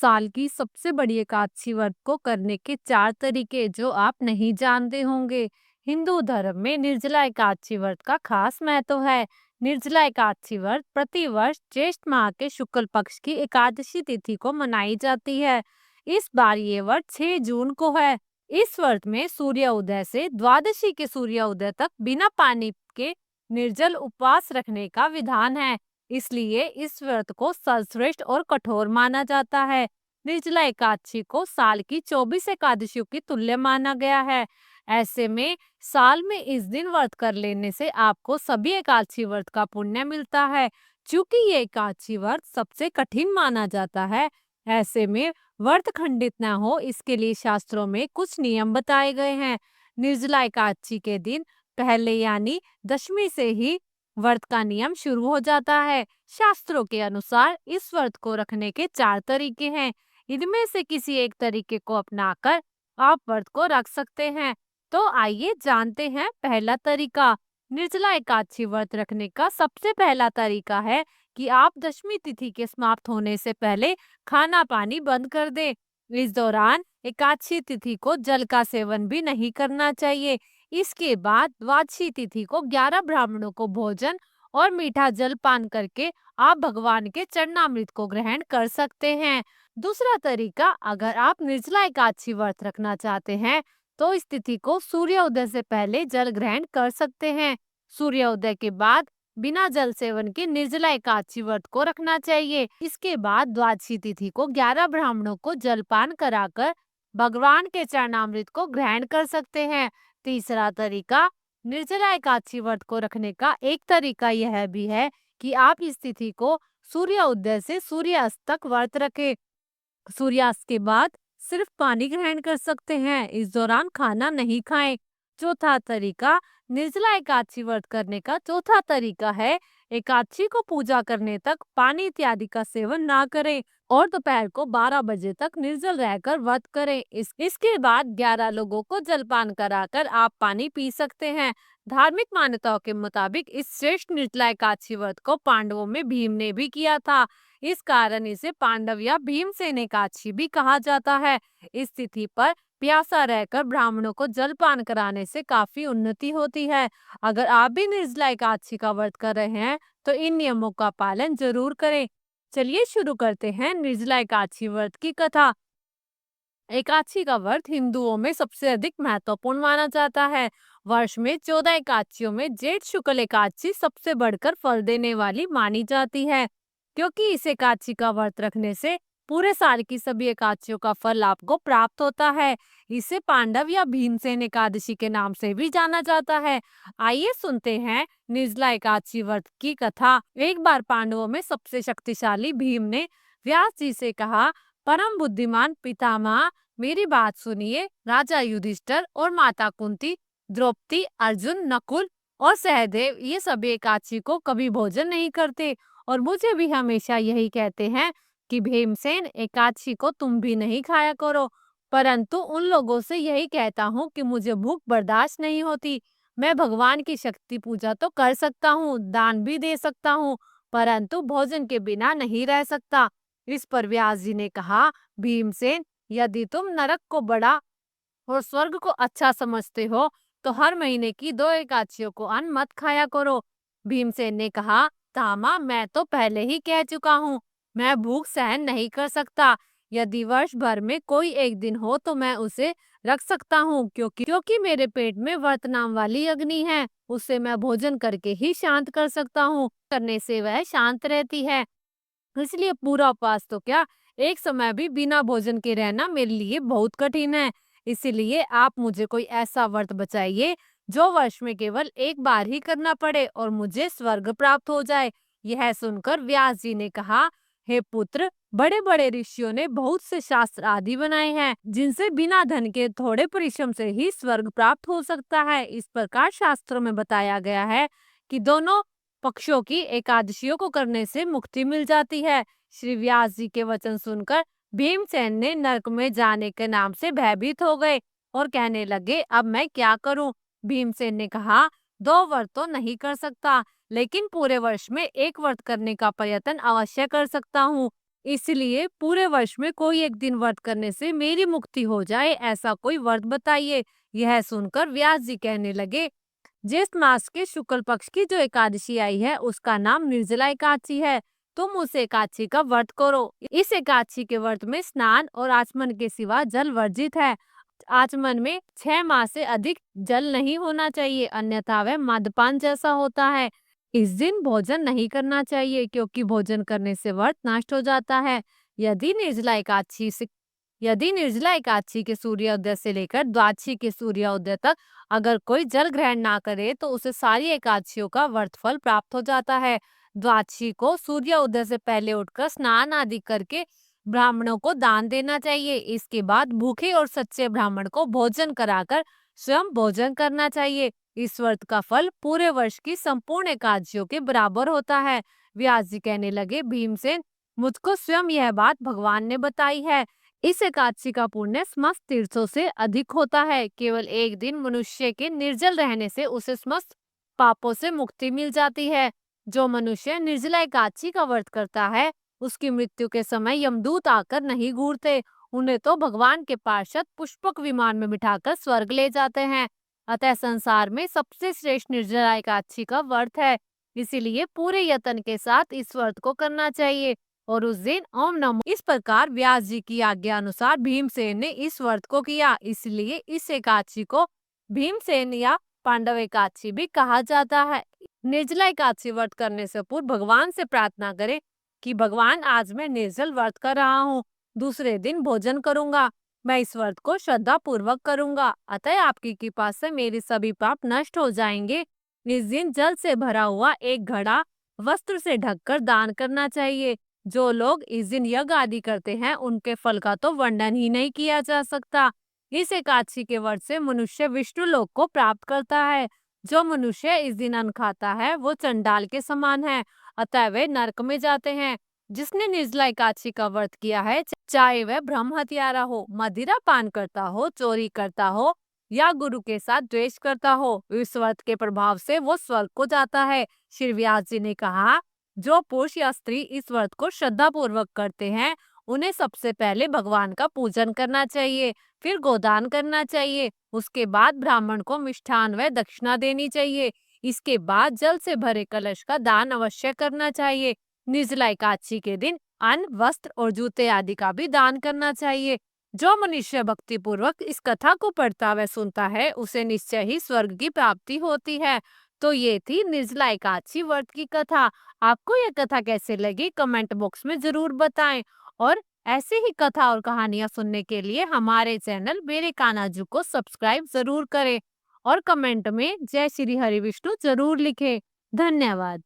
साल की सबसे बड़ी एकादशी व्रत को करने के 4 तरीके जो आप नहीं जानते होंगे। हिंदू धर्म में निर्जला एकादशी व्रत का खास महत्व है। निर्जला एकादशी व्रत प्रतिवर्ष ज्येष्ठ माह के शुक्ल पक्ष की एकादशी तिथि को मनाई जाती है। इस बार ये व्रत 6 जून को है। इस व्रत में सूर्य उदय से द्वादशी के सूर्य उदय तक बिना पानी के निर्जल उपवास रखने का विधान है। इसलिए इस व्रत को सर्वश्रेष्ठ और कठोर माना जाता है। निर्जला एकादशी को साल की 24 एकादशियों की तुल्य माना गया है। ऐसे में साल में इस दिन व्रत कर लेने से आपको सभी एकादशी व्रत का पुण्य मिलता है। चूंकि ये एकादशी व्रत सबसे कठिन माना जाता है, ऐसे में व्रत खंडित न हो इसके लिए शास्त्रों में कुछ नियम बताए गए हैं। निर्जला एकादशी के दिन पहले यानी दशमी से ही व्रत का नियम शुरू हो जाता है। शास्त्रों के अनुसार इस व्रत को रखने के 4 तरीके हैं। इनमें से किसी एक तरीके को अपनाकर आप व्रत को रख सकते हैं। तो आइए जानते हैं पहला तरीका। निर्जला एकादशी व्रत रखने का सबसे पहला तरीका है कि आप दशमी तिथि के समाप्त होने से पहले खाना पानी बंद कर दें। इस दौरान एकादशी तिथि को जल का सेवन भी नहीं करना चाहिए। इसके बाद द्वादशी तिथि को 11 ब्राह्मणों को भोजन और मीठा जल पान करके आप भगवान के चरणामृत को ग्रहण कर सकते हैं। दूसरा तरीका, अगर आप निर्जला एकादशी व्रत रखना चाहते हैं तो इस तिथि को सूर्योदय से पहले जल ग्रहण कर सकते हैं। सूर्योदय के बाद बिना जल सेवन के निर्जला एकादशी व्रत को रखना चाहिए। इसके बाद द्वादशी तिथि को 11 ब्राह्मणों को जलपान कराकर भगवान के चरणामृत को ग्रहण कर सकते हैं। तीसरा तरीका, निर्जला एकादशी व्रत को रखने का एक तरीका यह भी है कि आप इस तिथि को सूर्य उदय से सूर्यास्त तक व्रत रखें। सूर्यास्त के बाद सिर्फ पानी ग्रहण कर सकते हैं। इस दौरान खाना नहीं खाएं। चौथा तरीका, निर्जला एकादशी व्रत करने का चौथा तरीका है एकादशी को पूजा करने तक पानी इत्यादि का सेवन ना करें और दोपहर को 12 बजे तक निर्जल रहकर व्रत करें। इसके बाद 11 लोगों को जलपान कराकर आप पानी पी सकते हैं। धार्मिक मान्यताओं के मुताबिक इस श्रेष्ठ निर्जला एकादशी व्रत को पांडवों में भीम ने भी किया था। इस कारण इसे पांडव या भीमसेन एकादशी भी कहा जाता है। इस तिथि पर प्यासा रहकर ब्राह्मणों को जलपान कराने से काफी उन्नति होती है। अगर आप भी निर्जला एकादशी का व्रत कर रहे हैं तो इन नियमों का पालन जरूर करें। चलिए शुरू करते हैं निर्जला एकादशी व्रत की कथा। एकादशी का व्रत हिंदुओं में सबसे अधिक महत्वपूर्ण माना जाता है। वर्ष में 14 एकादशियों में जेठ शुक्ल एकादशी सबसे बढ़कर फल देने वाली मानी जाती है, क्योंकि इस एकादशी का व्रत रखने से पूरे साल की सभी एकादशियों का फल आपको प्राप्त होता है। इसे पांडव या भीमसेन एकादशी के नाम से भी जाना जाता है। आइए सुनते हैं निर्जला एकादशी व्रत की कथा। एक बार पांडवों में सबसे शक्तिशाली भीम ने व्यास जी से कहा, परम बुद्धिमान पितामह, मेरी बात सुनिए। राजा युधिष्ठिर और माता कुंती, द्रौपदी, अर्जुन, नकुल और सहदेव ये सभी एकादशी को कभी भोजन नहीं करते और मुझे भी हमेशा यही कहते हैं कि भीमसेन एकादशी को तुम भी नहीं खाया करो। परंतु उन लोगों से यही कहता हूँ कि मुझे भूख बर्दाश्त नहीं होती। मैं भगवान की शक्ति पूजा तो कर सकता हूँ, दान भी दे सकता हूँ, परंतु भोजन के बिना नहीं रह सकता। इस पर व्यास जी ने कहा, भीमसेन, यदि तुम नरक को बड़ा और स्वर्ग को अच्छा समझते हो तो हर महीने की 2 एकादशियों को अन्न मत खाया करो। भीमसेन ने कहा, तामा, मैं तो पहले ही कह चुका हूँ, मैं भूख सहन नहीं कर सकता। यदि वर्ष भर में कोई एक दिन हो तो मैं उसे रख सकता हूँ, क्योंकि मेरे पेट में व्रत नाम वाली अग्नि है, उसे मैं भोजन करके ही शांत कर सकता हूँ। करने से वह शांत रहती है। इसलिए पूरा उपवास तो क्या, एक समय भी बिना भोजन के रहना मेरे लिए बहुत कठिन है। इसीलिए आप मुझे कोई ऐसा व्रत बताइए जो वर्ष में केवल एक बार ही करना पड़े और मुझे स्वर्ग प्राप्त हो जाए। यह सुनकर व्यास जी ने कहा, हे पुत्र, बड़े बड़े ऋषियों ने बहुत से शास्त्र आदि बनाए हैं जिनसे बिना धन के थोड़े परिश्रम से ही स्वर्ग प्राप्त हो सकता है। इस प्रकार शास्त्रों में बताया गया है कि दोनों पक्षों की एकादशियों को करने से मुक्ति मिल जाती है। श्री व्यास जी के वचन सुनकर भीमसेन ने नरक में जाने के नाम से भयभीत हो गए और कहने लगे, अब मैं क्या करूं? भीमसेन ने कहा, 2 व्रत तो नहीं कर सकता, लेकिन पूरे वर्ष में एक व्रत करने का प्रयत्न अवश्य कर सकता हूँ। इसलिए पूरे वर्ष में कोई एक दिन व्रत करने से मेरी मुक्ति हो जाए, ऐसा कोई व्रत बताइए। यह सुनकर व्यास जी कहने लगे, ज्येष्ठ मास के शुक्ल पक्ष की जो एकादशी आई है उसका नाम निर्जला एकादशी है। तुम उस एकादशी का व्रत करो। इस एकादशी के व्रत में स्नान और आचमन के सिवा जल वर्जित है। आचमन में 6 माह से अधिक जल नहीं होना चाहिए, अन्यथा वह मद्यपान जैसा होता है। इस दिन भोजन नहीं करना चाहिए क्योंकि भोजन करने से व्रत नष्ट हो जाता है। यदि निर्जला एकादशी से यदि निर्जला एकादशी के सूर्योदय से लेकर द्वादशी के सूर्योदय तक अगर कोई जल ग्रहण ना करे तो उसे सारी एकादशियों का व्रत फल प्राप्त हो जाता है। द्वादशी को सूर्योदय से पहले उठकर स्नान आदि करके ब्राह्मणों को दान देना चाहिए। इसके बाद भूखे और सच्चे ब्राह्मण को भोजन कराकर स्वयं भोजन करना चाहिए। इस व्रत का फल पूरे वर्ष की संपूर्ण एकादशियों के बराबर होता है। व्यास जी कहने लगे, भीमसेन, मुझको स्वयं यह बात भगवान ने बताई है। इस एकादशी का पुण्य समस्त तीर्थों से अधिक होता है। केवल एक दिन मनुष्य के निर्जल रहने से उसे समस्त पापों से मुक्ति मिल जाती है। जो मनुष्य निर्जला एकादशी का व्रत करता है उसकी मृत्यु के समय यमदूत आकर नहीं घूरते, उन्हें तो भगवान के पार्षद पुष्पक विमान में बिठाकर स्वर्ग ले जाते हैं। अतः संसार में सबसे श्रेष्ठ निर्जला एकादशी का व्रत है। इसीलिए पूरे यत्न के साथ इस व्रत को करना चाहिए और उस दिन ओम नमो। इस प्रकार व्यास जी की आज्ञा अनुसार भीमसेन ने इस व्रत को किया। इसलिए इस एकादशी को भीमसेन या पांडव एकादशी भी कहा जाता है। निर्जला एकादशी व्रत करने से पूर्व भगवान से प्रार्थना करें कि भगवान, आज मैं निर्जल व्रत कर रहा हूँ, दूसरे दिन भोजन करूंगा। मैं इस व्रत को श्रद्धा पूर्वक करूंगा, अतः आपकी कृपा से मेरे सभी पाप नष्ट हो जाएंगे। इस दिन जल से भरा हुआ एक घड़ा वस्त्र से ढककर दान करना चाहिए। जो लोग इस दिन यज्ञ आदि करते हैं उनके फल का तो वर्णन ही नहीं किया जा सकता। इस एकादशी के व्रत से मनुष्य विष्णु लोक को प्राप्त करता है। जो मनुष्य इस दिन अन्न खाता है वो चंडाल के समान है, अतः वे नरक में जाते हैं। जिसने निर्जला एकादशी का व्रत किया है, चाहे वह ब्रह्म हत्यारा हो, मदिरा पान करता हो, चोरी करता हो या गुरु के साथ द्वेष करता हो, इस व्रत के प्रभाव से वो स्वर्ग को जाता है। श्री व्यास जी ने कहा, जो पुरुष या स्त्री इस व्रत को श्रद्धा पूर्वक करते हैं उन्हें सबसे पहले भगवान का पूजन करना चाहिए, फिर गोदान करना चाहिए, उसके बाद ब्राह्मण को मिष्ठान व दक्षिणा देनी चाहिए। इसके बाद जल से भरे कलश का दान अवश्य करना चाहिए। निर्जला एकादशी के दिन अन्न, वस्त्र और जूते आदि का भी दान करना चाहिए। जो मनुष्य भक्ति पूर्वक इस कथा को पढ़ता व सुनता है उसे निश्चय ही स्वर्ग की प्राप्ति होती है। तो ये थी निर्जला एकादशी व्रत की कथा। आपको यह कथा कैसे लगी कमेंट बॉक्स में जरूर बताएं और ऐसे ही कथा और कहानियां सुनने के लिए हमारे चैनल मेरे कान्हाजू को सब्सक्राइब जरूर करें और कमेंट में जय श्री हरि विष्णु जरूर लिखें। धन्यवाद।